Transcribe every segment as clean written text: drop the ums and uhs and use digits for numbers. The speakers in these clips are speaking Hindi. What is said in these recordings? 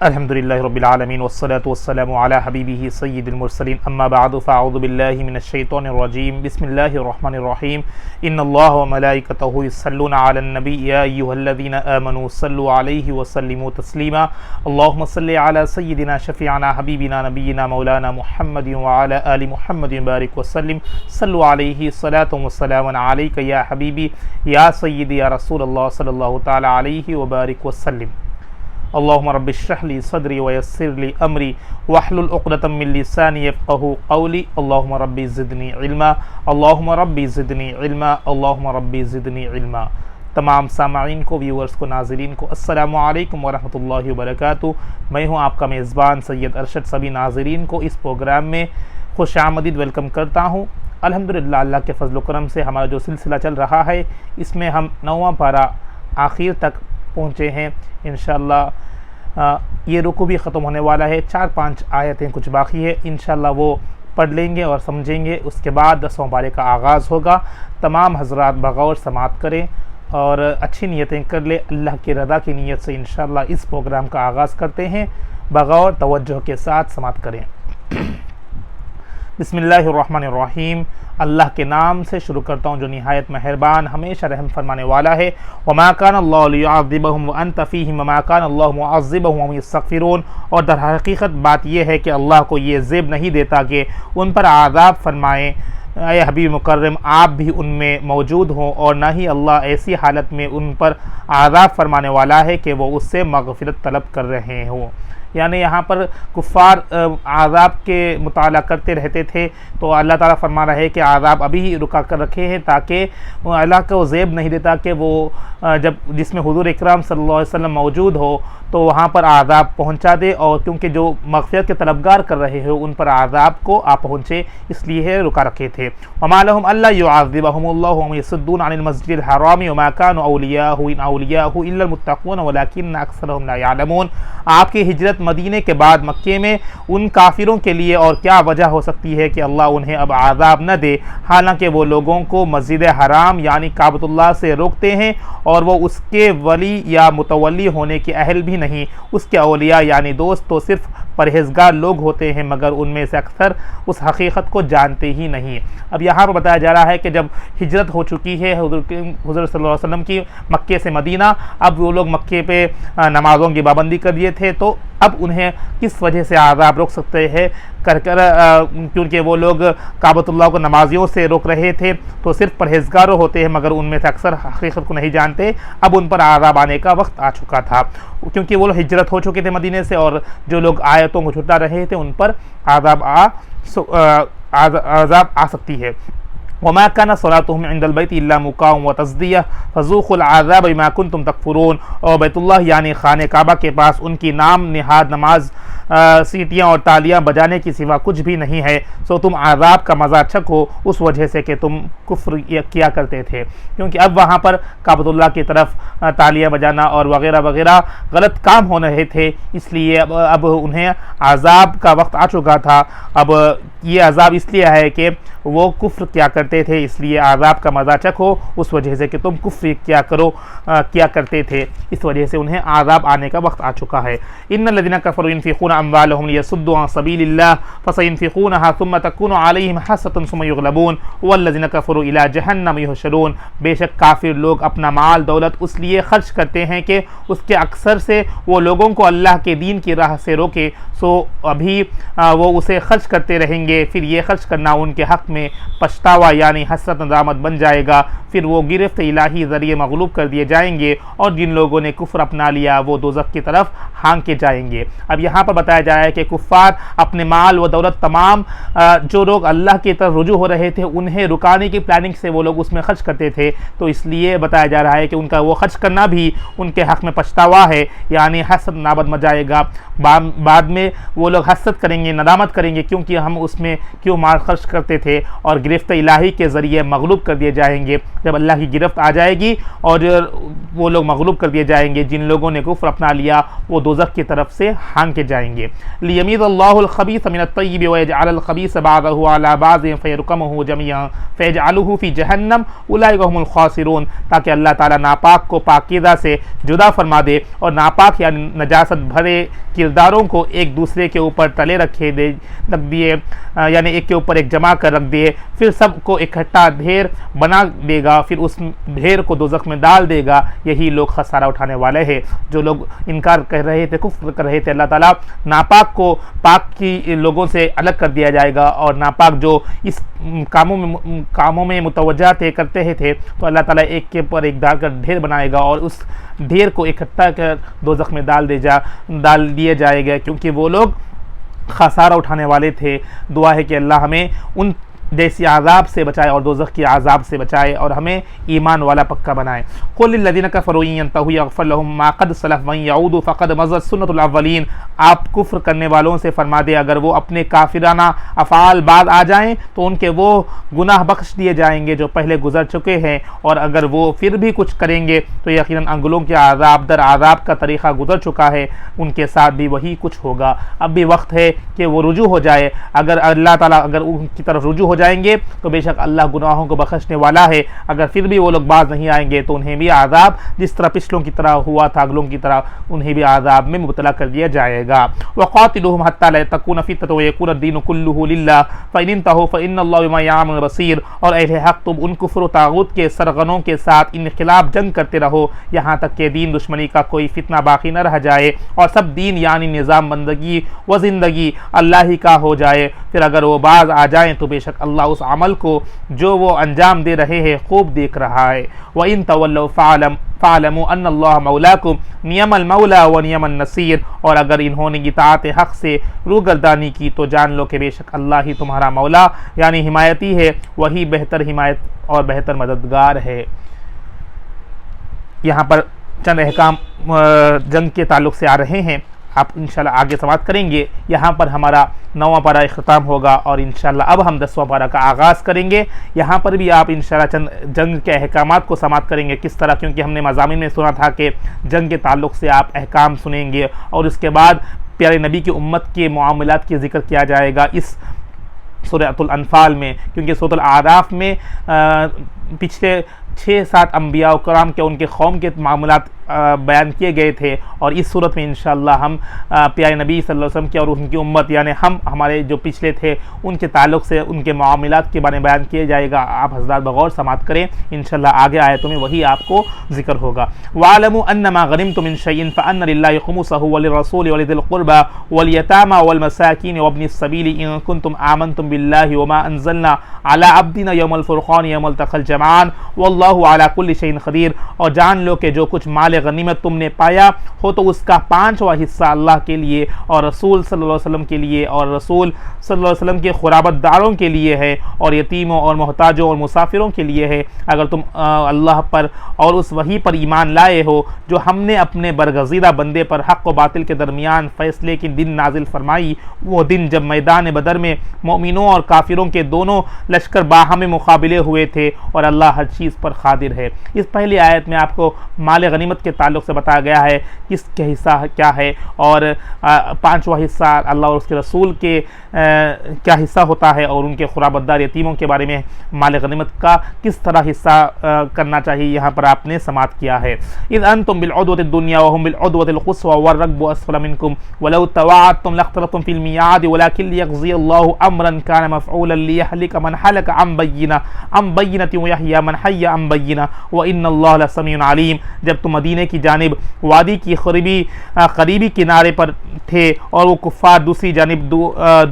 अल्हम्दुलिल्लाहि रब्बिल आलमीन वस्सलातु वस्सलामु अला हबीबिही सय्यिदिल मुरसलीन अम्मा बअदु फ़अऊज़ु बिल्लाहि मिनश शैतानिर रजीम बिस्मिल्लाहिर रहमानिर रहीम इन्नल्लाह व मलाइकतहु युस्सल्लूना अलन नबी या अय्युहल्लज़ीना आमनू सल्लु अलैहि व सल्लिमू तस्लीमा अल्लाहुम्मा सल्लि अला सय्यिदिना शफ़ीअना हबीबिना नबिय्यिना मौलाना मुहम्मदिन व अला आलि मुहम्मदिन बारिक व सल्लिम सल्लु अलैहि सलातु व सलामुन अलैका या हबीबी या सय्यिदी या रसूलल्लाह सल्लल्लाहु तआला अलैहि व बारिक व सल्लिम अल्लाहुम्मा रब्बि इश्रह ली सदरी व यस्सिर ली अमरी वहलुल उक़दतम मिन लिसानी यफ़क़हू क़ौली अल्लाहुम्मा रब्बि ज़िदनी इल्मा अल्लाहुम्मा रब्बि ज़िदनी इल्मा अल्लाहुम्मा रब्बि ज़िदनी इल्मा। तमाम सामाईन को, व्यूअर्स को, नाज़रीन को अस्सलामु अलैकुम व रहमतुल्लाहि व बरकातुहू। मैं हूँ आपका मेज़बान सैयद अरशद। सभी नाज़रीन को इस प्रोग्राम में खुशामदीद वेलकम करता हूँ। अल्हम्दुलिल्लाह अल्लाह के फ़ज़ल व करम से हमारा जो सिलसिला चल रहा है इसमें हम 9वां पारा आखिर तक पहुँचे हैं। इंशाअल्लाह ये रुकू भी ख़त्म होने वाला है, 4-5 आयतें कुछ बाकी है। इंशाअल्लाह वो पढ़ लेंगे और समझेंगे, उसके बाद 10वें पारे का आगाज़ होगा। तमाम हज़रात बग़ौर समात करें और अच्छी नीयतें कर ले, अल्लाह की रज़ा की नीयत से इंशाअल्लाह इस प्रोग्राम का आगाज़ करते हैं। बग़ौर तवज्जो के साथ समात करें। बिस्मिल्लाहिर्रहमानिर्रहीम। अल्लाह के नाम से शुरू करता हूँ जो निहायत मेहरबान हमेशा रहम फरमाने वाला है। वमा कान अल्लाहु लियुअज़्ज़िबहुम व अंत फ़ीहिम वमा कान अल्लाहु मुअज़्ज़िबहुम वहुम यस्तग़फ़िरून। और दर हकीकत बात यह है कि अल्लाह को ये ज़ेब नहीं देता कि उन पर आज़ाब फरमाएँ। ए हबीब मुकर्रम, आप भी उनमें मौजूद हों, और ना ही अल्लाह ऐसी हालत में उन पर आज़ाब फरमाने वाला है कि वो उससे मग़फ़िरत तलब कर रहे हों। यानी यहाँ पर कुफ़ार आज़ाब के मुताला करते रहते थे, तो अल्लाह ताला फरमा रहा है कि आज़ाब अभी ही रुका कर रखे हैं ताकि अल्लाह को ज़ेब नहीं देता कि वो जब जिसमें हुज़ूर इकराम सल्लल्लाहु अलैहि वसल्लम मौजूद हो तो वहाँ पर आज़ाब पहुँचा दे, और क्योंकि जो मग़फ़िरत के तलबगार कर रहे हो उन पर आज़ाब को आ पहुँचे, इसलिए रुका रखे थे। वमा लहुम अल्ला युअज़्ज़िबहुमुल्लाहु व हुम यसुद्दून अनिल मस्जिदिल हराम वमा कानू औलियाहु इन औलियाहु इल्लल मुत्तक़ून वलाकिन्न अक्सरहुम ला यअलमून। आपकी हिजरत मदीने के बाद मक्के में उन काफिरों के लिए और क्या वजह हो सकती है कि अल्लाह उन्हें अब आज़ाब न दे, हालांकि वो लोगों को मस्जिद हराम यानी काबतुल्लाह से रोकते हैं और वो उसके वली या मुतवल्ली होने के अहल भी नहीं। उसके औलिया यानी दोस्त तो सिर्फ परहेज़गार लोग होते हैं, मगर उनमें से अक्सर उस हकीकत को जानते ही नहीं। अब यहाँ पर बताया जा रहा है कि जब हिजरत हो चुकी है हुज़ूर सल्लल्लाहु अलैहि वसल्लम की मक्के से मदीना, अब वो लोग मक्के पे नमाज़ों की पाबंदी कर दिए थे, तो अब उन्हें किस वजह से आज़ाब रोक सकते हैं क्योंकि वो लोग काबतुल्लाह को नमाजियों से रोक रहे थे, तो सिर्फ परहेज़गार होते हैं मगर उनमें से अक्सर हकीकत को नहीं जानते। अब उन पर आज़ाब आने का वक्त आ चुका था, क्योंकि वो लोग हिजरत हो चुके थे मदीने से, और जो लोग आयतों को छुटा रहे थे उन पर आज़ाब आ सकती है। वमा कान सलातुहुम इंदल बैति इल्ला मुकाअन व तस्दिया फज़ूक़ुल आज़ाब बिमा कुन्तुम तकफ़ुरून। और बैतुल्लाह यानी खाने काबा के पास उनकी नाम निहाद नमाज सीटियाँ और तालियाँ बजाने की सिवा कुछ भी नहीं है, सो तुम आज़ाब का मज़ा चखो उस वजह से कि तुम कुफ्र किया करते थे। क्योंकि अब वहाँ पर काबतुल्लाह की तरफ तालियाँ बजाना और वग़ैरह वग़ैरह गलत काम हो रहे थे, इसलिए अब उन्हें आज़ाब का वक्त आ चुका था। अब ये अज़ाब इसलिए है कि वो कुफ्र क्या करते थे, इसलिए आज़ाब का मज़ा चखो उस वजह से कि तुम कुफ्र क्या करते थे, इस वजह से उन्हें आज़ाब आने का वक्त आ चुका है। इन्नल्लज़ीना कफ़रू युनफ़िक़ूना अम्वालहुम लियसुद्दू अन सबीलिल्लाह फ़सयुनफ़िक़ूनहा सुम्मा तकूनु अलैहिम हसरतन सुम्मा युग़लबून वल्लज़ीना कफ़रू इला जहन्नम युहशरून। बेशक काफिर लोग अपना माल दौलत उसलिए खर्च करते हैं कि उसके अक्सर से वो लोगों को अल्लाह के दीन की राह से रोके, सो अभी वो उसे खर्च करते रहेंगे, फिर ये खर्च करना उनके हक़ में पछतावा यानी हसरत नदामत बन जाएगा। फिर वो गिरफ्त इलाही ज़रिए मग़लूब कर दिए जाएंगे, और जिन लोगों ने कुफ्र अपना लिया वो दोज़ख की तरफ हाँके जाएंगे। अब यहाँ पर बताया जा रहा है कि कुफ़ार अपने माल व दौलत तमाम जो लोग अल्लाह की तरफ रुजू हो रहे थे उन्हें रुकाने की प्लानिंग से वो लोग उसमें खर्च करते थे, तो इसलिए बताया जा रहा है कि उनका वो खर्च करना भी उनके हक़ में पछतावा है, यानी हसरत नाबद मच जाएगा। बाद में वो लोग हसरत करेंगे, नदामत करेंगे क्योंकि हम उसमें क्यों माल खर्च करते थे, और गिरफ्त इलाही ही के ज़रिए मगलूब कर दिए जाएंगे। जब अल्लाह की गिरफ्त आ जाएगी और वो लोग मगलूब कर दिए जाएंगे, जिन लोगों ने कुफ्र अपना लिया वो दोज़ख की तरफ से हाँके जाएंगे। लियमीज़ल्लाहुल खबीस मिनत तय्यिब व यजअलल खबीस बअदहु अला बअज़ फयरकमहु जमीअन फयजअलुहु फी जहन्नम उलाइका हुमुल खासिरून, ताकि अल्लाह ताला नापाक को पाकीज़ा से जुदा फरमा दे और नापाक यानी नजासत भरे किरदारों को एक दूसरे के ऊपर तले रख दिए, यानी एक के ऊपर एक जमा कर रख दिए, फिर सबको इकट्ठा ढेर बना देगा, फिर उस ढेर को दोज़ख में डाल देगा। यही लोग खसारा उठाने वाले हैं। जो लोग इनकार कर रहे थे, कुफ्र कर रहे थे, अल्लाह ताला नापाक को पाक की लोगों से अलग कर दिया जाएगा, और नापाक जो इस कामों में मुतवज्जा करते थे, तो अल्लाह ताला एक के ऊपर एक डालकर ढेर बनाएगा और उस ढेर को इकट्ठा कर दोज़ख में डाल दिए जाएगा, क्योंकि वो लोग खसारा उठाने वाले थे। दुआ है कि अल्लाह हमें उन जैसी आज़ाब से बचाए और दोज़ख की आज़ाब से बचाए और हमें ईमान वाला पक्का बनाए। कुल लिल्लज़ीना कफ़रू इन यंतहू यग़फ़र लहुम मा क़द सलफ़ व इन यऊदू फ़क़द मज़त सुन्नतुल अव्वलीन। आप कुफ्र करने वालों से फरमा दे, अगर वो अपने काफिराना अफ़आल बाद आ जाएं तो उनके वो गुनाह बख्श दिए जाएंगे जो पहले गुजर चुके हैं, और अगर वो फिर भी कुछ करेंगे तो यकीनन अंगुलों के आज़ाब दर आज़ाब का तरीक़ा गुजर चुका है, उनके साथ भी वही कुछ होगा। अब भी वक्त है कि वो रुजू हो जाए। अगर अल्लाह ताला अगर उनकी तरफ रुजू हो जाएंगे तो बेशक अल्लाह गुनाहों को बख्शने वाला है। अगर फिर भी वो लोग बाज नहीं आएंगे तो उन्हें भी आज़ाब जिस तरह पिछलों की तरह हुआ था, अगलों की तरह, उन्हें भी आज़ाब में मुब्तला कर दिया जाएगा। वक़ातिलूहुम हत्ता ला तकून फितनतुन व यकून अद-दीनु कुल्लुहु लिल्लाह फ़इन इंतहू फ़इन्नल्लाहा बिमा यअमलून बसीर। और अहले हक़, तुम उन कुफ्र व तागूत के सरगनों के साथ इन खिलाफ जंग करते रहो यहाँ तक कि दीन दुश्मनी का कोई फितना बाकी न रह जाए और सब दीन यानी निज़ाम बंदगी व ज़िंदगी अल्लाह ही का हो जाए। फिर अगर वो बाज आ जाएँ तो बेशक अल्लाह उस अमल को जो वो अंजाम दे रहे हैं खूब देख रहा है। व इन तवल्लौ फ़अलमू अन्नल्लाह मौलाकुम नियमल मौला व नियमन नसीर। और अगर इन्होंने इताअत हक़ से रूगर्दानी की तो जान लो कि बेशक अल्लाह ही तुम्हारा मौला यानी हिमायती है, वही बेहतर हिमायत और बेहतर मददगार है। यहाँ पर चंद अहकाम जंग के ताल्लुक़ से आ रहे हैं, आप इंशाल्लाह आगे समाप्त करेंगे। यहाँ पर हमारा 9वां पारा इख्तिताम होगा और इंशाल्लाह अब हम 10वां पारा का आगाज़ करेंगे। यहाँ पर भी आप इंशाल्लाह चंद जंग के अहकामात को समाप्त करेंगे, किस तरह, क्योंकि हमने मज़ामीन में सुना था कि जंग के ताल्लुक़ से आप अहकाम सुनेंगे और उसके बाद प्यारे नबी की उम्मत के मामलात की ज़िक्र किया जाएगा इस सूरह अनफ़ाल में, क्योंकि सूरह आराफ में पिछले 6-7 अंबिया कराम के उनके कौम के मामलात बयान किए गए थे, और इस सूरत में इंशाअल्लाह हम प्यारे नबी सल्लल्लाहु अलैहि वसल्लम की और उनकी उम्मत यानी हम हमारे जो पिछले थे उनके ताल्लुक़ से उनके मामलात के बारे में बयान किया जाएगा। आप हज़रात बगौर समात करें, इंशाअल्लाह आगे आयतों में वही आपको जिक्र होगा। वालमू अन्नमा गनिमतुम मिन शैइन फ़अन्न लिल्लाहि खुमुसहु व लिर्रसूलि व लिज़िल क़ुर्बा वल यतामा वल मसाकीन व इब्निस सबीली इन कुंतुम आमनतुम बिल्लाहि व मा अंज़लना अला अब्दिना यौमल फ़ुरक़ान यौमल तक़ल जमआन वल्लाहु अला कुल्लि शैइन क़दीर। और जान लो कि जो कुछ माल गनीमत तुमने पाया हो तो उसका 5वां हिस्सा अल्लाह के लिए और रसूल सल्लल्लाहु अलैहि वसल्लम के लिए और रसूल सल्लल्लाहु अलैहि वसल्लम के खुराबतदारों के लिए है और यतीमों और मोहताजों और मुसाफिरों के लिए है। अगर तुम अल्लाह पर और उस वही पर ईमान लाए हो जो हमने अपने बरगज़ीदा बंदे पर हक़ व बातिल के दरमियान फ़ैसले की दिन नाजिल फरमाई, वो दिन जब मैदान बदर में मोमिनों और काफिरों के दोनों लश्कर बाहमे मुकाबले हुए थे और अल्लाह हर चीज़ पर क़ादिर है। इस पहली आयत में आपको माल गनीमत के ताल्लुक़ से बताया गया है किसके हिस्सा क्या है और 5वां हिस्सा अल्लाह और उसके रसूल के क्या हिस्सा होता है और उनके खुराबतदार यतीमों के बारे में माल गनीमत का किस तरह हिस्सा करना चाहिए यहाँ पर आपने समात किया है। इज़ अंतुम बिल उद्वतिद दुनिया व हुम बिल उद्वतिल क़ुस्वा वर्रकबु अस्फला मिनकुम वलौ तवाअदतुम लख्तलफ्तुम फिल मियाद वलाकिन लियक़ज़िय अल्लाहु अम्रन कान मफ़ऊलन लियहलिक मन हलक अन बय्यिनतिन व यहया मन हय्या अन बय्यिना व इन्नल्लाह लसमीउन अलीम। जब तुम मदीने की जानिब वादी की करीबी किनारे पर थे और वो कुफ़ार दूसरी जानिब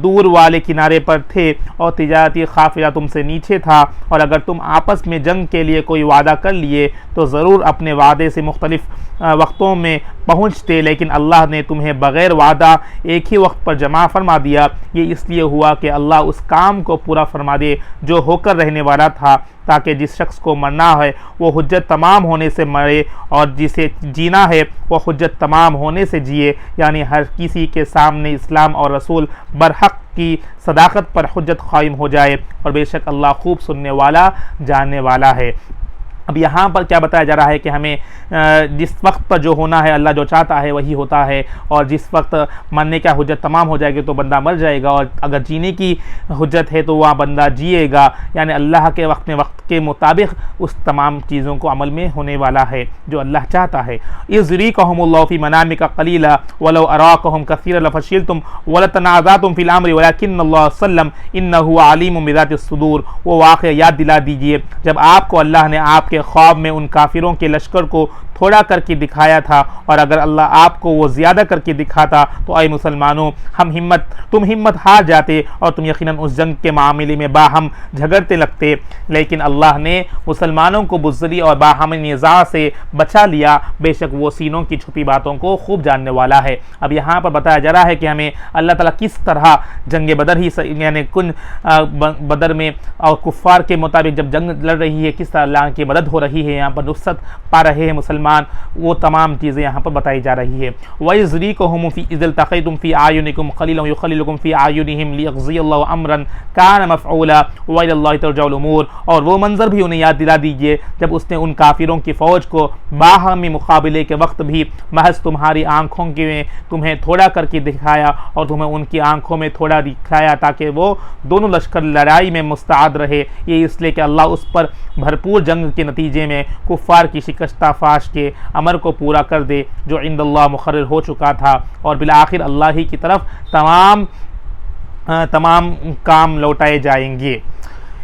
दूर वाले किनारे पर थे और तिजारती काफ़िला तुमसे नीचे था, और अगर तुम आपस में जंग के लिए कोई वादा कर लिए तो ज़रूर अपने वादे से मुख्तलिफ वक्तों में पहुँचते, लेकिन अल्लाह ने तुम्हें बग़ैर वादा एक ही वक्त पर जमा फरमा दिया। ये इसलिए हुआ कि अल्लाह उस काम को पूरा फरमा दे जो होकर रहने वाला था, ताकि जिस शख्स को मरना मरना है वो हुज्जत तमाम होने से मरे, और जिसे जीना है वो हुज्जत तमाम होने से जिए, यानी हर किसी के सामने इस्लाम और रसूल बरहक की सदाकत पर हुज्जत कायम हो जाए, और बेशक अल्लाह खूब सुनने वाला जानने वाला है। अब यहाँ पर क्या बताया जा रहा है कि हमें जिस वक्त पर जो होना है अल्लाह जो चाहता है वही होता है, और जिस वक्त मरने का हुज्जत तमाम हो जाएगी तो बंदा मर जाएगा, और अगर जीने की हुज्जत है तो वह बंदा जिएगा, यानी अल्लाह के वक्त के मुताबिक उस तमाम चीज़ों को अमल में होने वाला है जो अल्लाह चाहता है। इज़रीकहुमुल्लाहु फ़ी मनामिका क़लीला वलौ अराकहुम कसीरन लफ़शिलतुम वलतनाज़अतुम फ़िल अम्रि वलकिन्नल्लाह सल्लम इन्नहु अलीमुम बिज़ातिस सुदूर। वो वाक़या याद दिला दीजिए जब आपको अल्लाह ने आपके ख्वाब में उन काफिरों के लश्कर को थोड़ा करके दिखाया था, और अगर अल्लाह आपको वो ज़्यादा करके दिखाता तो ऐ मुसलमानों तुम हिम्मत हार जाते और तुम यकीनन उस जंग के मामले में बाहम झगड़ते लगते, लेकिन अल्लाह ने मुसलमानों को बुज़्दिली और बाहम निज़ा से बचा लिया, बेशक वो सीनों की छुपी बातों को खूब जानने वाला है। अब यहाँ पर बताया जा रहा है कि हमें अल्लाह ताला किस तरह जंग बदर ही यानी कुन बदर में और कुफ़ार के मुताबिक जब जंग लड़ रही है किस तरह अल्लाह की मदद हो रही है, यहाँ पर नुसरत पा रहे हैं मुसलमान, वो तमाम चीज़ें यहाँ पर बताई जा रही है। वयज़रीकुहुम फ़ी इज़ इल्तक़ैतुम फ़ी आयुनिकुम क़लीलन युख़ल्लिलुकुम फ़ी आयुनिहिम लियक़ज़ियल्लाहु अम्रन कान मफ़ऊला व इलल्लाहि तर्जउल उमूर। और वो मंज़र भी उन्हें याद दिला दीजिए जब उसने उन काफिरों की फ़ौज को बाहमी मुकाबले के वक्त भी महज तुम्हारी आँखों में तुम्हें थोड़ा करके दिखाया, और तुम्हें उनकी आँखों में थोड़ा दिखाया ताकि वो दोनों लश्कर लड़ाई में मुस्तआद रहे। ये इसलिए कि अल्लाह उस पर भरपूर जंग के नतीजे में कुफ़ार की शिकस्ता फाश के अमर को पूरा कर दे जो इंदल्लाह मुक़र्रर हो चुका था, और बिलाखिर अल्लाह ही की तरफ तमाम काम लौटाए जाएंगे।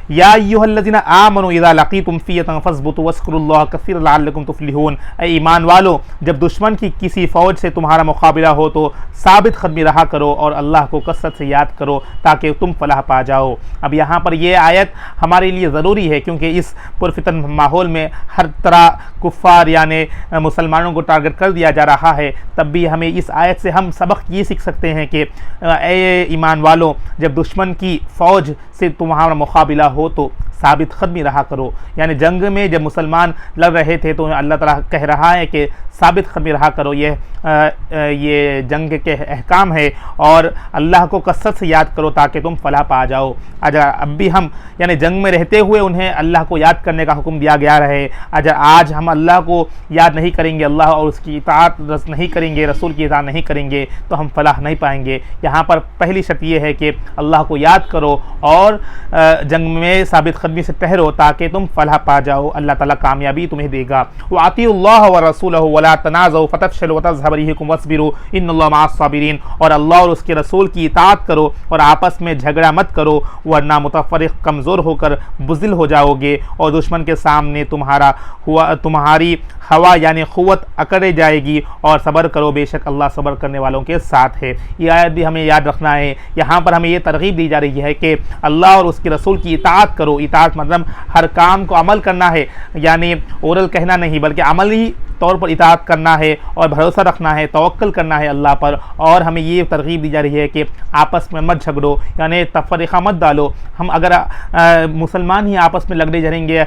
या अय्युहल्लज़ीना आमनू इज़ा लक़ीतुम फ़ियतन फ़स्बुतू वज़्कुरुल्लाह कसीरन लअल्लकुम तुफ़्लिहून। ऐ ईमान वालो जब दुश्मन की किसी फ़ौज से तुम्हारा मुकाबला हो तो साबित क़दमी रहा करो और अल्लाह को कसरत से याद करो ताकि तुम फलाह पा जाओ। अब यहाँ पर यह आयत हमारे लिए ज़रूरी है क्योंकि इस पुरफितन माहौल में हर तरह कुफ़ार यानी मुसलमानों को टारगेट कर दिया जा रहा है, तब भी हमें इस आयत से हम सबक ये सीख सकते हैं कि ऐ ईमान वालों जब दुश्मन की फ़ौज से तुम्हारा मुकाबला हो तो साबित क़दमी रहा करो। यानी जंग में जब मुसलमान लड़ रहे थे तो अल्लाह ताला कह रहा है कि साबित क़दमी रहा करो, ये जंग के अहकाम है, और अल्लाह को कसरत से याद करो ताकि तुम फलाह पा जाओ। अगर अब भी हम यानी जंग में रहते हुए उन्हें अल्लाह को याद करने का हुक्म दिया गया रहे, अगर आज हम अल्लाह को याद नहीं करेंगे, अल्लाह और उसकी इताअत नहीं करेंगे, रसूल की इताअत नहीं करेंगे तो हम फलाह नहीं पाएंगे। यहाँ पर पहली शर्त यह है कि अल्लाह को याद करो और जंग में साबित क़दमी से ठहरो ताकि तुम फलाह पा जाओ, अल्लाह ताला कामयाबी तुम्हें देगा। व अतीउल्लाह व रसूलहु वला तनाज़उ फतफ़शलु व तज़हब रिहुकुम वस्बिरु इन्नल्लाह मअस साबिरीन। और अल्लाह और उसके रसूल की इताअत करो और आपस में झगड़ा मत करो, वरना मुतफ़र्रिक़ कमज़ोर होकर बुज़दिल हो जाओगे और दुश्मन के सामने तुम्हारी हवा यानी क़ुव्वत अकड़े जाएगी, और सब्र करो बेशक अल्लाह सब्र करने वालों के साथ है। ये आयत भी हमें याद रखना है। यहाँ पर हमें ये तरग़ीब दी जा रही है कि अल्लाह और उसके रसूल की इताअत करो। इताअत मतलब हर काम को अमल करना है, यानी ओरल कहना नहीं बल्कि अमली तौर पर इताअत करना है और भरोसा रखना है, तवक्कुल करना है अल्लाह पर। और हमें ये तरग़ीब दी जा रही है कि आपस में मत झगड़ो, यानी तफ़रीक़ा मत डालो। हम अगर मुसलमान ही आपस में लड़ने जाएंगे,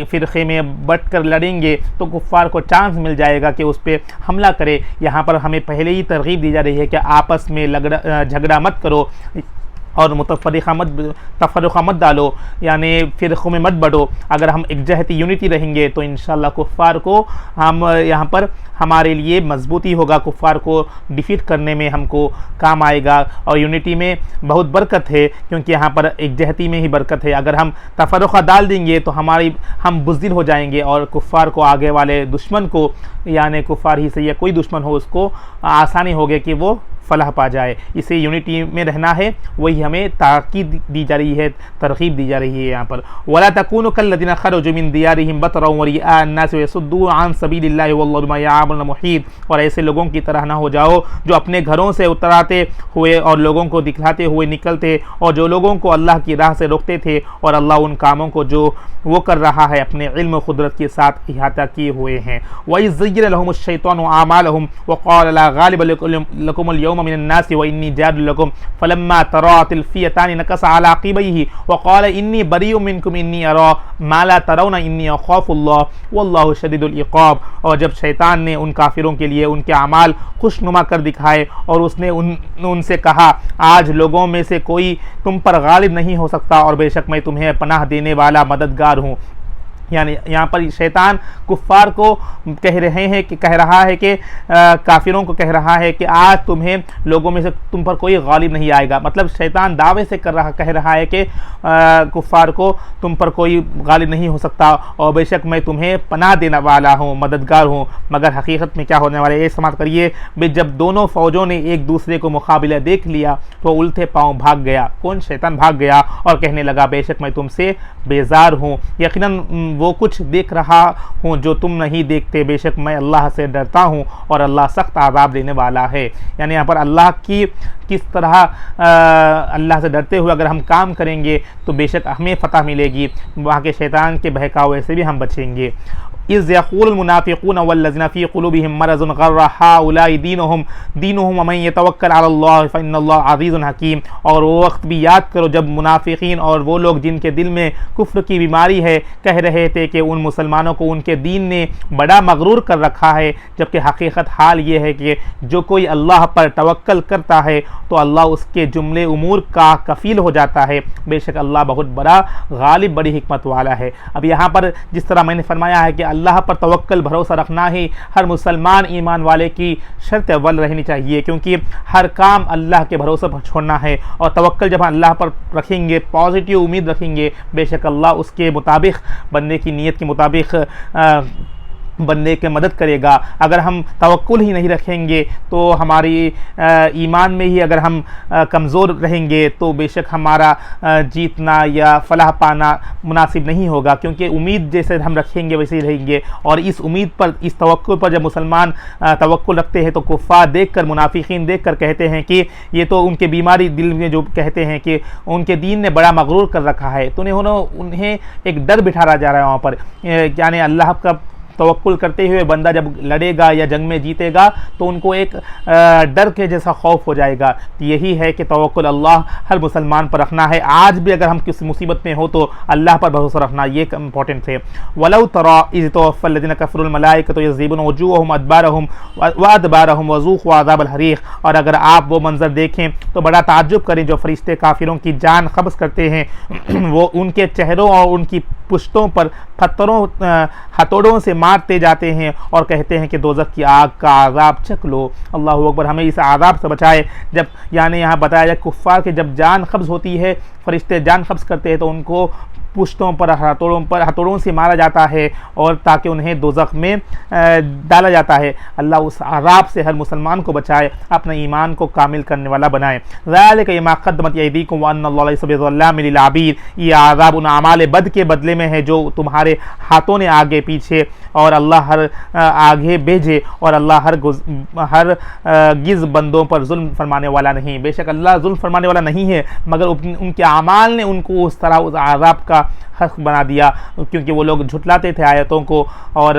फ़िरक़े में बट कर लड़ेंगे तो कुफ़ार को चांस मिल जाएगा कि उस पर हमला करे। यहाँ पर हमें पहले ही तरग़ीब दी जा रही है कि आपस में झगड़ा मत करो और तफ़र्रुक़ा मत डालो, यानी फ़िरक़ों में मत बढ़ो। अगर हम एक जहती यूनिटी रहेंगे तो इंशाअल्लाह कुफ़ार को हम यहाँ पर हमारे लिए मजबूती होगा, कुफ़ार को डिफीट करने में हमको काम आएगा। और यूनिटी में बहुत बरकत है क्योंकि यहाँ पर एक जहती में ही बरकत है। अगर हम तफ़र्रुक़ा डाल देंगे तो हम बुज़दिल हो जाएंगे और कुफ़ार को, आगे वाले दुश्मन को, यानी कुफ़ार ही से या कोई दुश्मन हो उसको आसानी होगी कि वो फलाह पा जाए। इसे यूनिटी में रहना है, वही हमें ताकीद दी जा रही है, तरग़ीब दी जा रही है यहाँ पर। वला तकूनु कल्लज़ीना खरजू मिन दियारिहिम बतरन व रिआ अन्नास व यसुद्दून अन सबीलिल्लाहि वल्लाहु बिमा यअमलून मुहीत। और ऐसे लोगों की तरह ना हो जाओ जो अपने घरों से उतराते हुए और लोगों को दिखलाते हुए निकलते, और जो लोगों को अल्लाह की राह से रोकते थे, और अल्लाह उन कामों को जो वो कर रहा है अपने इल्म क़ुदरत के साथ इहाता किए हुए हैं। व इज़ ज़य्यन लहुमुश शैतानु आमालहुम व क़ाल ला गालिब लकुमुल यौम मिनन नासि व इन्नी जाइलुन लकुम फलम्मा तरातिल फ़ियतानि नकसा अला अक़ीबैहि व क़ाल इन्नी बरीउम मिनकुम इन्नी अरा मा ला तरौना इन्नी अख़ाफ़ुल्लाह वल्लाहु शदीदुल इक़ाब। और जब शैतान ने उन काफिरों के लिए उनके अमाल खुशनुमा कर दिखाए और उसने उनसे कहा, आज लोगों में से कोई तुम पर गालिब नहीं हो सकता और बेशक मैं तुम्हें पनाह देने वाला मददगार हूँ। यानी यहाँ पर शैतान कुफ़ार को कह रहा है कि काफिरों को कह रहा है कि आज तुम्हें लोगों में से तुम पर कोई गालिब नहीं आएगा। मतलब शैतान दावे से कह रहा है कि कुफ़ार को तुम पर कोई गालिब नहीं हो सकता और बेशक मैं तुम्हें पनाह देने वाला हूँ, मददगार हूँ। मगर हकीकत में क्या होने वाला है ये समाप्त करिए। जब दोनों फ़ौजों ने एक दूसरे को मुकाबला देख लिया तो उल्टे पाँव भाग गया। कौन? शैतान भाग गया और कहने लगा, बेशक मैं तुमसे बेजार हूँ, यकीनन वो कुछ देख रहा हूँ जो तुम नहीं देखते। बेशक मैं अल्लाह से डरता हूँ और अल्लाह सख्त आज़ाब देने वाला है। यानी यहाँ पर अल्लाह की किस तरह अल्लाह से डरते हुए अगर हम काम करेंगे तो बेशक हमें फ़तह मिलेगी, वहाँ के शैतान के बहकावे से भी हम बचेंगे। इज़ यक़ूलुल मुनाफ़िक़ून वल्लज़ीना फ़ी क़ुलूबिहिम मरज़ुन ग़र्र हाउलाइ दीनुहुम व मन यतवक्कल अलल्लाह फ़इन्नल्लाह अज़ीज़ुन हकीम। और वो वक्त भी याद करो जब मुनाफ़िक़ीन और वो लोग जिनके दिल में कुफ्र की बीमारी है कह रहे थे कि उन मुसलमानों को उनके दीन ने बड़ा मगरूर कर रखा है, जबकि हकीकत हाल ये है कि जो कोई अल्लाह पर तवक्कल करता है तो अल्लाह उसके जुमले उमूर का कफ़ील हो जाता है। बेशक अल्लाह बहुत बड़ा गालिब, बड़ी हिकमत वाला है। अब यहाँ पर जिस तरह मैंने फरमाया है कि अल्लाह पर तवक्कल भरोसा रखना ही हर मुसलमान ईमान वाले की शर्त अव्वल रहनी चाहिए, क्योंकि हर काम अल्लाह के भरोसे पर छोड़ना है। और तवक्कल जब अल्लाह पर रखेंगे, पॉजिटिव उम्मीद रखेंगे, बेशक अल्लाह उसके मुताबिक, बंदे की नीयत के मुताबिक बंदे के मदद करेगा। अगर हम तवक्कुल ही नहीं रखेंगे तो हमारी ईमान में ही अगर हम कमज़ोर रहेंगे तो बेशक हमारा जीतना या फलाह पाना मुनासिब नहीं होगा, क्योंकि उम्मीद जैसे हम रखेंगे वैसे ही रहेंगे। और इस उम्मीद पर, इस तवक्कुल पर जब मुसलमान तवक्कुल रखते हैं तो कुफ़ार देखकर, मुनाफिकीन देखकर कहते हैं कि ये तो उनके बीमारी दिल में जो कहते हैं कि उनके दीन ने बड़ा मगरूर कर रखा है, तो उन्हें एक डर बिठाया जा रहा है वहाँ पर। यानी अल्लाह का तवक्कुल करते हुए बंदा जब लड़ेगा या जंग में जीतेगा तो उनको एक डर के जैसा खौफ हो जाएगा। यही है कि तवक्कुल अल्लाह हर मुसलमान पर रखना है। आज भी अगर हम किसी मुसीबत में हो तो अल्लाह पर भरोसा रखना, ये इंपॉर्टेंट है। वलौ तरा इज़ तवफ़्फ़ल कफ़रुल मलाइकतु यज़रिबून वुजूहहुम अदबारहुम व अदबारहुम वज़ूक़ू अज़ाबल हरीक़। और अगर आप वो मंजर देखें तो बड़ा ताज्जुब करें जो फरिश्ते काफिरों की जान कब्ज़ करते हैं, वो उनके चेहरों और उनकी पुश्तों पर हथौड़ों से मारते जाते हैं और कहते हैं कि दोज़ख की आग का आज़ाब चख लो। अल्लाहु अकबर, हमें इस आज़ाब से बचाए। जब यानी यहाँ बताया जाए कुफ़ार के जब जान कब्ज़ होती है, फरिश्ते जान कब्ज़ करते हैं तो उनको पुश्तों पर हथौड़ों से मारा जाता है और ताकि उन्हें दोज़ख में डाला जाता है। अल्लाह उस आज़ाब से हर मुसलमान को बचाए, अपने ईमान को कामिल करने वाला बनाए। ज़ालिका मा क़द्दमत यदीकुम व अन्न अल्लाह लैसा बिज़ल्लामिल लिल आबीद। ये आज़ाब उन अमाल बद के बदले में है जो तुम्हारे हाथों ने आगे पीछे, और अल्लाह हर आगे भेजे, और अल्लाह हर गिज़ बंदों पर जुल्म फरमाने वाला नहीं। बेशक अल्लाह जुल्म फरमाने वाला नहीं है, मगर उनके अमाल ने उनको उस तरह उस आज़ाब का हक बना दिया, क्योंकि वो लोग झुटलाते थे आयतों को और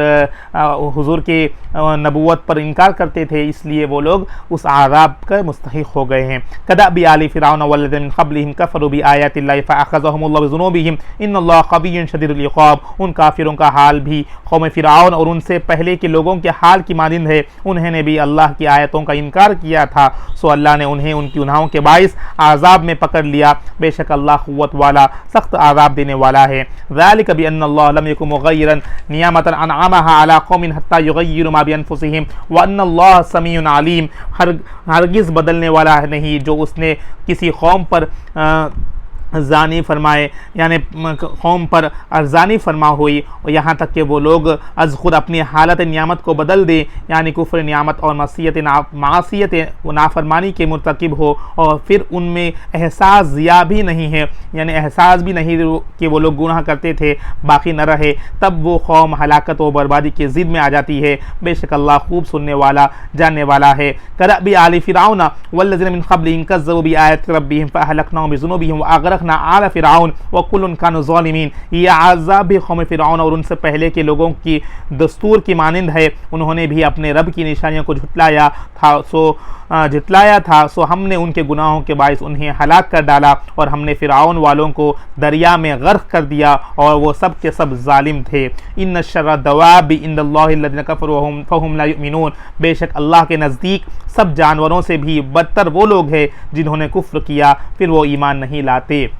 हुजूर के नबूवत पर इनकार करते थे, इसलिए वो लोग उस आज़ाब का मुस्तहिक हो गए हैं। कदअबि आलि फ़िरऔन वल्लज़ीना मिन क़ब्लिहिम कफ़रू बिआयातिल्लाहि फ़अख़ज़हुमुल्लाहु बिज़ुनूबिहिम इन्नल्लाह क़विय्युन शदीदुल इक़ाब। उन काफिरों का हाल भी कौम फ़िरऔन और उनसे पहले के लोगों के हाल की मानिंद है। उन्होंने भी अल्लाह की आयतों का इनकार किया था, सो अल्लाह ने उन्हें उनकी गुनाहों के बाइस आज़ाब में पकड़ लिया। बेशक अल्लाह क़ुव्वत वाला, सख्त आज़ाब देने वाला है। ज़ालिका बिअन्नल्लाह लम यकुन मुग़य्यिरन निअमतन अनअमहा अला क़ौमिन हत्ता युग़य्यिरू मा बिअन्फुसिहिम व अन्नल्लाह समीउन अलीम। हरगिज़ बदलने वाला नहीं जो उसने किसी कौम पर ज़ानी फरमाए, यानी कौम पर अर्ज़ानी फरमा हुई, और यहाँ तक कि वो लोग अज़ ख़ुद अपनी हालत नियामत को बदल दे, यानी कुफ्र नियामत और मासियत नाफरमानी के मुर्तकिब हो, और फिर उनमें एहसास ज़िया भी नहीं है, यानी एहसास भी नहीं कि वो लोग गुनाह करते थे बाकी न रहे, तब वो कौम हलाकत व बर्बादी की ज़िद में आ जाती है। बेशक अल्लाह खूब सुनने वाला, जानने वाला है। कदअबि आलि फ़िरऔन वल्लज़ीना मिन क़ब्लिहिम कज़्ज़बू बिआयाति रब्बिहिम फ़अहलकनाहुम बिज़ुनूबिहिम व अग़रक़ना अगरकना आल फ़िरऔन व कुल्लुन कानू ज़ालिमीन। ये आज़ाब भी कौम फ़िरऔन और उनसे पहले के लोगों की दस्तूर की मानिंद है। उन्होंने भी अपने रब की निशानियों को झुटलाया था, सो हमने उनके गुनाहों के बाइस उन्हें हलाक कर डाला और हमने फ़िरऔन वालों को दरिया में गर्क कर दिया और वो सब के सब जालिम थे। इन्न शर्र दवाबि इंदल्लाहि अल्लज़ीना कफ़रू फ़हुम ला युमिनून। बेशक अल्लाह के नज़दीक सब जानवरों से भी बदतर वो लोग हैं जिन्होंने कुफ्र किया फिर वो ईमान नहीं लाते।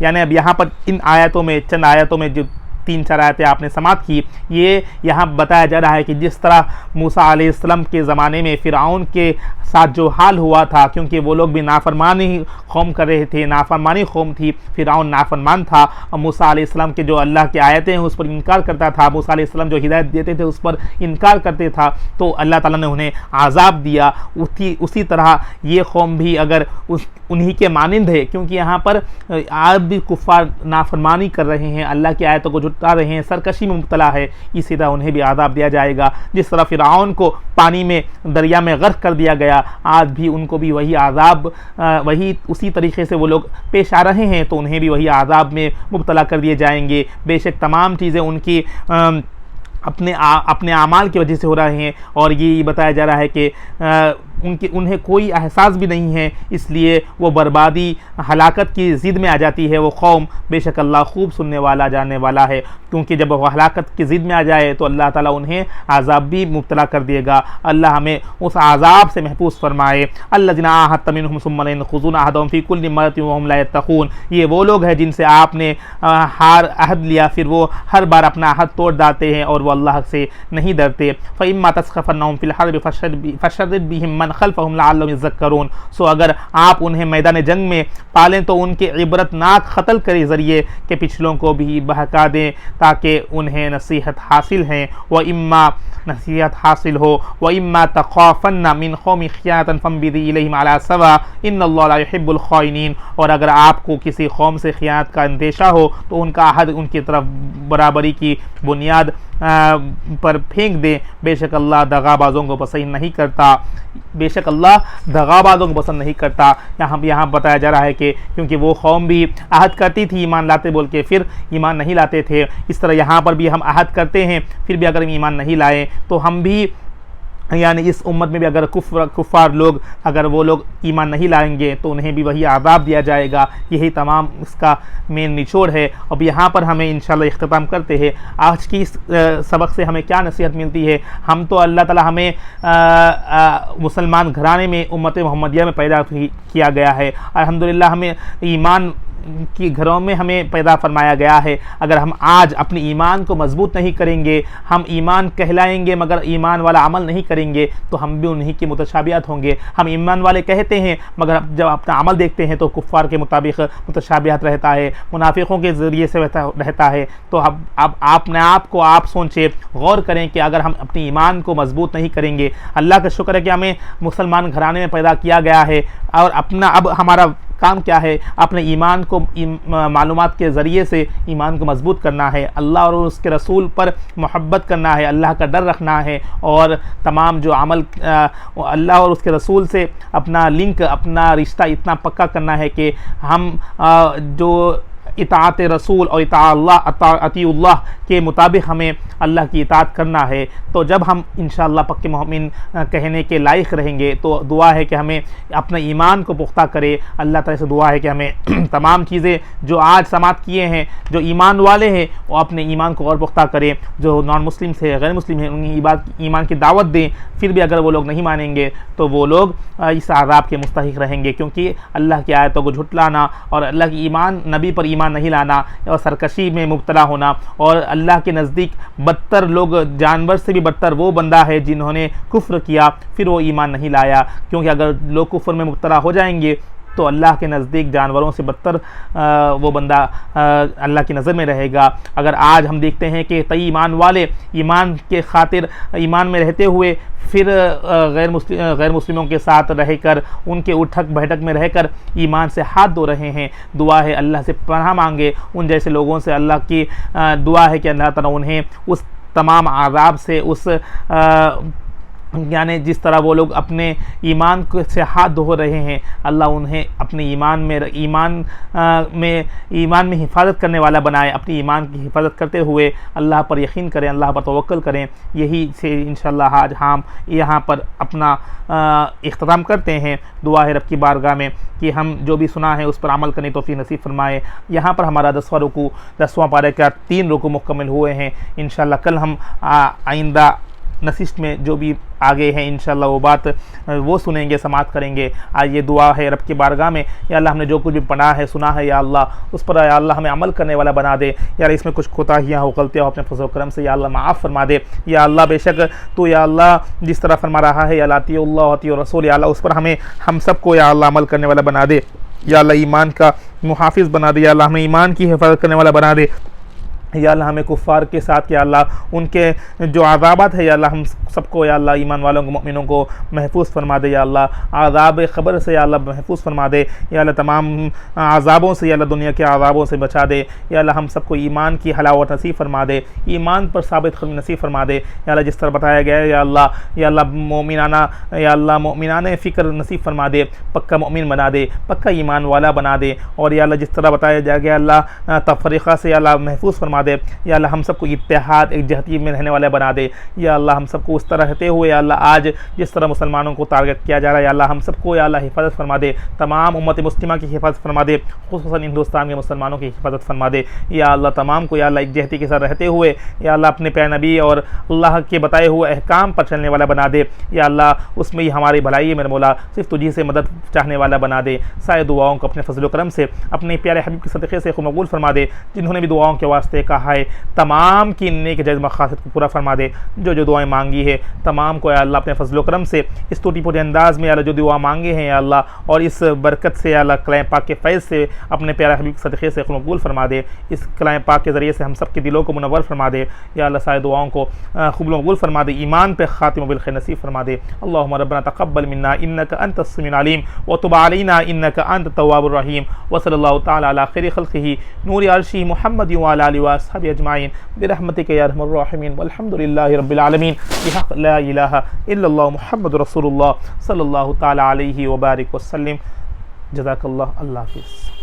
यानी अब यहाँ पर इन आयतों में, चंद आयतों में जो 3-4 आयतें आपने समाप्त की, ये यहाँ बताया जा रहा है कि जिस तरह मूसा अलैहिस्सलाम के ज़माने में फ़िरऔन के साथ जो हाल हुआ था, क्योंकि वो लोग भी नाफरमानी कौम कर रहे थे, नाफरमानी कौम थी, फ़िरऔन नाफरमान था और मूसा अलैहिस्सलाम के जो अल्लाह के आयतें हैं उस पर इनकार करता था, मूसा अलैहिस्सलाम जो हिदायत देते थे उस पर इनकार करते था, तो अल्लाह ताला ने उन्हें आज़ाब दिया। उसी तरह ये कौम भी अगर उन्हीं के मानिंद है, क्योंकि यहाँ पर आज भी कुफ़ार नाफरमानी कर रहे हैं, अल्लाह की आयतों को झुटला रहे हैं, सरकशी में मुब्तला है, इसी तरह उन्हें भी आज़ाब दिया जाएगा। जिस तरह फ़िरऔन को पानी में, दरिया में गर्क कर दिया गया, आज भी उनको भी वही आज़ाब, उसी तरीके से वो लोग पेश आ रहे हैं, तो उन्हें भी वही आज़ाब में मुब्तला कर दिए जाएंगे। बेशक तमाम चीज़ें उनकी अपने आमाल की वजह से हो रहे हैं और ये बताया जा रहा है कि उन्हें कोई एहसास भी नहीं है, इसलिए वो बर्बादी, हलाकत की ज़िद में आ जाती है वो कौम। बेशक अल्लाह खूब सुनने वाला, जानने वाला है, क्योंकि जब वो हलाकत की ज़िद में आ जाए तो अल्लाह ताला उन्हें आज़ाब भी मुब्तला कर देगा। अल्लाह हमें उस आज़ाब से महफूज फरमाए। अल्लज़ीना आहदत मिनहुम सुम्मा ला यनक़ुज़ूना अहदहुम फ़ी कुल्लि मररतिन व हुम ला यत्तक़ून। ये वो लोग हैं जिनसे आपने अहद लिया, फिर वो हर बार अपना अहद तोड़ डालते हैं और वो अल्लाह से नहीं डरते। फ़इम्मा तस्ख़फ़न्नहुम फ़िल हर्बि फ़शर्रिद बिहिम मन खल्फ़हुम लअल्लहुम यज़क्करून। सो अगर आप उन्हें मैदान जंग में पालें तो उनके इबरतनाक क़त्ल के ज़रिए के पिछलों को भी बहका दें ताकि उन्हें नसीहत हासिल है। व इम्मा नसीहत हासिल हो, व इम्मा तख़ाफ़न्ना मिन क़ौमिन ख़ियानतन फ़म्बिज़ी इलैहिम अला सवा इन्नल्लाह ला युहिब्बुल ख़ाइनीन। और अगर आपको किसी कौम से ख़ियानत का अंदेशा हो तो उनका अहद उनकी तरफ बराबरी की बुनियाद पर फेंक दें। बेशक अल्लाह दगाबाजों को पसंद नहीं करता, बेशक अल्लाह दगाबाजों को पसंद नहीं करता। यहाँ बताया जा रहा है कि क्योंकि वो कौम भी अहद करती थी ईमान लाते बोल के, फिर ईमान नहीं लाते थे, इस तरह यहाँ पर भी हम अहद करते हैं फिर भी अगर हम ईमान नहीं लाएँ तो हम भी, यानी इस उम्मत में भी अगर कुफ़ार लोग, अगर वो लोग ईमान नहीं लाएंगे तो उन्हें भी वही आज़ाब दिया जाएगा। यही तमाम इसका मेन निचोड़ है। अब यहाँ पर हमें इंशाल्लाह इख्तिताम करते हैं। आज की इस सबक से हमें क्या नसीहत मिलती है? हम तो अल्लाह ताला हमें मुसलमान घराने में, उम्मत मोहम्मदिया में पैदा किया गया है। अल्हम्दुलिल्लाह हमें ईमान कि घरों में हमें पैदा फरमाया गया है। अगर हम आज अपने ईमान को मजबूत नहीं करेंगे, हम ईमान कहलाएंगे मगर ईमान वाला अमल नहीं करेंगे तो हम भी उन्हीं के मुतशाबिहात होंगे। हम ईमान वाले कहते हैं मगर जब अपना अमल देखते हैं तो कुफ़ार के मुताबिक मुतशाबिहात रहता है, मुनाफिकों के ज़रिए से रहता है। तो अब अपने आप को आप सोचें, गौर करें कि अगर हम अपने ईमान को मजबूत नहीं करेंगे, अल्लाह का शुक्र है कि हमें मुसलमान घराने में पैदा किया गया है और अब हमारा काम क्या है? अपने ईमान को मालूमात के ज़रिए से ईमान को मजबूत करना है, अल्लाह और उसके रसूल पर मोहब्बत करना है, अल्लाह का डर रखना है और तमाम जो अमल अल्लाह और उसके रसूल से अपना लिंक, अपना रिश्ता इतना पक्का करना है कि हम जो इताअत रसूल और अतीउल्लाह के मुताबिक हमें अल्लाह की इताअत करना है। तो जब हम इंशाअल्लाह पक्के मोमिन कहने के लायक रहेंगे तो दुआ है कि हमें अपने ईमान को पुख्ता करे। अल्लाह ताला से दुआ है कि हमें तमाम चीज़ें जो आज समाप्त किए हैं, जो ईमान वाले हैं वो अपने ईमान को और पुख्ता करें, जो नॉन मुस्लिम से गैर मुस्लिम हैं उन्हें ईमान की दावत दें। फिर भी अगर वो लोग नहीं मानेंगे तो वो लोग इस आज़ाब के मुस्तहिक रहेंगे, क्योंकि अल्लाह की आयतों को झुटलाना और अल्लाह की ईमान, नबी पर ईमान नहीं लाना और सरकशी में मुब्तला होना, और अल्लाह के नज़दीक बदतर लोग, जानवर से भी बदतर वो बंदा है जिन्होंने कुफ्र किया फिर वो ईमान नहीं लाया। क्योंकि अगर लोग कुफ्र में मुब्तला हो जाएंगे तो अल्लाह के नज़दीक जानवरों से बदतर वो बंदा अल्लाह की नज़र में रहेगा। अगर आज हम देखते हैं कि कई ईमान वाले ईमान के खातिर, ईमान में रहते हुए फिर गैर मुस्लिमों के साथ रहकर, उनके उठक बैठक में रहकर ईमान से हाथ धो रहे हैं। दुआ है अल्लाह से पनाह मांगे उन जैसे लोगों से। अल्लाह की दुआ है कि अल्लाह ताला उन्हें उस तमाम आज़ाब से, उस यानी जिस तरह वो लोग अपने ईमान से हाथ धो रहे हैं, अल्लाह उन्हें अपने ईमान में हिफाजत करने वाला बनाए। अपनी ईमान की हिफाजत करते हुए अल्लाह पर यकीन करें, अल्लाह पर तवक्कुल करें। यही से इंशाअल्लाह आज हम यहाँ पर अपना इख्तिताम करते हैं। दुआ है रब की बारगाह में कि हम जो भी सुना है उस पर अमल करने तौफीक नसीब फरमाए। यहाँ पर हमारा 10वां पारे का 3 रुकू मुकम्मल हुए हैं। इंशाअल्लाह कल हम आइंदा नशिस्त में जो भी आगे हैं इंशाअल्लाह वो बात वो सुनेंगे, समाअत करेंगे। आज ये दुआ है रब की बारगाह में, या अल्लाह हमने जो कुछ भी पढ़ा है सुना है या अल्लाह उस पर या अल्लाह हमें अमल करने वाला बना दे। यार इसमें कुछ कोताहियाँ हो, गलतियाँ हो, अपने फज़ल करम से या अल्लाह माफ़ फरमा दे। या अल्लाह बेशक तो या अल्लाह जिस तरह फरमा रहा है या अल्लाह अती रसूल, या अल्लाह उस पर हम सबको या अल्लाह अमल करने वाला बना दे। या अल्लाह ईमान का मुहाफिज़ बना दे, या अल्लाह हमें ईमान की हिफाजत करने वाला बना दे। या अल्लाह हमें कुफ़ार के साथ या अल्लाह उनके जो आज़ाबात है या अल्लाह हम सबको या अल्लाह ईमान वालों को मोमिनों को महफूज फरमा दे। या अल्लाह आज़ाब ख़बर से या अल्लाह महफूज फरमा दे। या अल्लाह तमाम आज़ाबों से या अल्लाह दुनिया के आज़ाबों से बचा दे। या अल्लाह हम सबको ईमान की हलावत नसीब फरमा दे, ईमान पर साबित ख़दमी नसीब फरमा दे। या अल्लाह जिस तरह बताया गया है या अल्लाह मोमिनाना फ़िक्र नसीब फरमा दे, पक्का मोमिन बना दे, पक्का ईमान वाला बना दे। और या अल्लाह जिस तरह बताया गया अल्लाह तफरीक़ा से या अल्लाह महफूज फरमा दे। या अल्लाह हम सबको इत्तेहाद एकजहती में रहने वाले बना दे। या अल्लाह हम सबको उस तरह रहते हुए या अल्लाह आज जिस तरह मुसलमानों को टारगेट किया जा रहा है या अल्लाह हम सबको या अल्लाह हिफाजत फरमा दे, तमाम उम्मत मुस्लिमा की हिफाजत फरमा दे, खुसूसन हिंदुस्तान के मुसलमानों की हिफाजत फरमा दे। या अल्लाह तमाम को या अल्लाह एकजहती के साथ रहते हुए या अल्लाह अपने प्यारे नबी और अल्लाह के बताए हुए अहकाम पर चलने वाला बना दे। या अल्लाह उसमें ही हमारी भलाई है मेरे मौला, सिर्फ तुझी से मदद चाहने वाला बना दे। सारे दुआओं को अपने फजल करम से अपने प्यारे हबीब के सदक़े से कबूल फरमा दे। जिन्होंने भी दुआओं के वास्ते कहा है तमाम की नेक जायज़ मक़ासद को पूरा फरमा दे। जो दुआएं मांगी है तमाम को या अल्लाह अपने फजल करम से इस टूटी-फूटी अंदाज़ में या जो दुआ मांगे हैं या अल्लाह और इस बरकत से या अल्लाह कलाम पाक के फैज़ से अपने प्यारे हबीब के सदक़े से कबूल फरमा दे। इस कलाम पाक के ज़रिए से हम सब के दिलों को मुनव्वर फरमा दे। या अल्लाह सारी दुआओं को कबूल फरमा दे, ईमान पे ख़ातिमा बिल खैर नसीब फरमा दे। अल्लाहुम्मा रब्बना तक़ब्बल मिन्ना इन्नका अंतस समीउल अलीम व तुब अलैना इन्नका अंतत तव्वाबुर रहीम व सल्लल्लाहु तआला अला खैरि खल्क़िही नूरि अर्शिही मुहम्मदिन व अला आलिहि व अस्हाबिही अजमाइन बिरहमतिका या अरहमर राहिमीन वल्हम्दुलिल्लाहि रब्बिल आलमीन बिहक़्क़ि ला इलाहा इल्लल्लाह मुहम्मदुर रसूलुल्लाह सल्लल्लाहु तआला अलैहि व बारिक वसल्लम। जज़ाकल्लाह। अल्लाह हाफ़िज़।